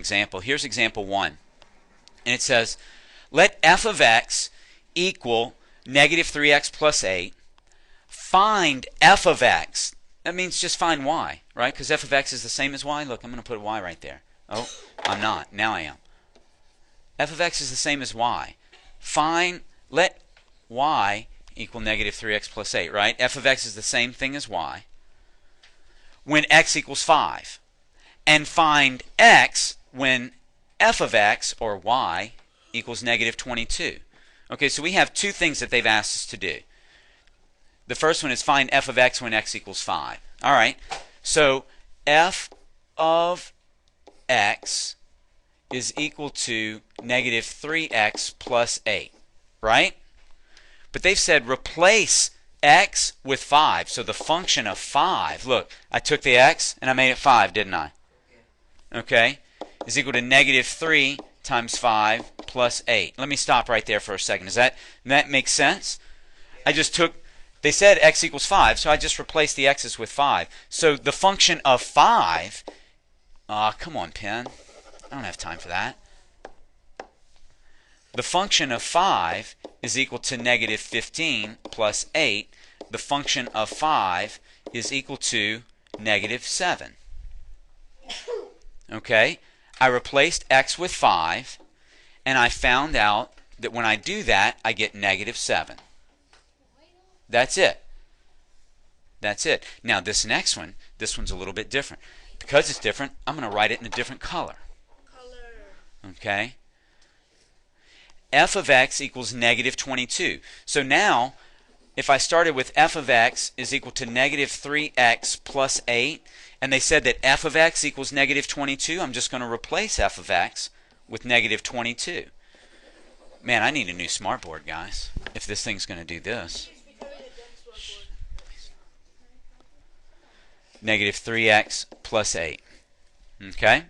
example. Here's example 1. And it says, let f of x equal negative 3x plus 8. Find f of x. That means just find y, right? Because f of x is the same as y. Look, I'm going to put a y right there. Oh, I'm not. Now I am. F of x is the same as y. Let y equal negative 3x plus 8, right? F of x is the same thing as y when x equals 5. And find x when f of x, or y, equals negative 22. Okay, so we have two things that they've asked us to do. The first one is find f of x when x equals 5. All right, so f of x is equal to negative 3x plus 8, right? But they've said replace x with 5. So the function of 5, look, I took the x and I made it 5, didn't I? Okay, is equal to negative 3 times 5 plus 8. Let me stop right there for a second. Does that make sense? I just took, they said x equals 5, so I just replaced the x's with 5. So the function of 5, come on, pen. I don't have time for that. The function of 5 is equal to negative 15 plus 8. The function of 5 is equal to negative 7. Okay? I replaced x with 5, and I found out that when I do that, I get negative 7. That's it. That's it. Now this next one, this one's a little bit different. Because it's different, I'm going to write it in a different color. Okay? F of x equals negative 22. So now, if I started with f of x is equal to negative 3x plus 8, and they said that f of x equals negative 22, I'm just going to replace f of x with negative 22. Man, I need a new smartboard, guys, if this thing's going to do this. Negative 3x plus 8. Okay?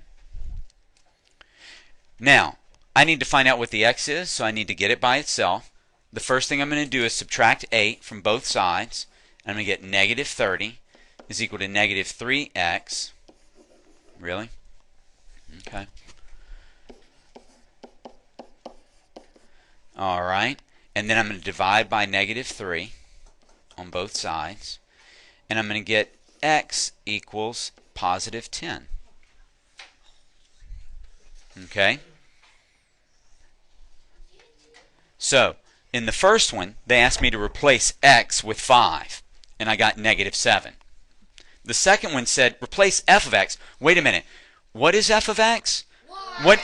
Now, I need to find out what the x is, so I need to get it by itself. The first thing I'm going to do is subtract 8 from both sides. I'm going to get negative 30 is equal to negative 3x. Really? Okay. All right. And then I'm going to divide by negative 3 on both sides. And I'm going to get x equals positive 10. Okay? So, in the first one, they asked me to replace x with 5, and I got negative 7. The second one said, replace f of x. Wait a minute. What is f of x? Y. What?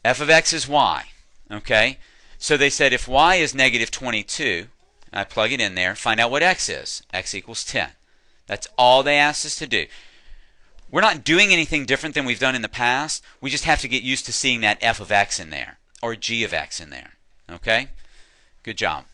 F of x is y. Okay? So they said if y is negative 22, I plug it in there, find out what x is. X equals 10. That's all they asked us to do. We're not doing anything different than we've done in the past. We just have to get used to seeing that f of x in there, or g of x in there. Okay? Good job.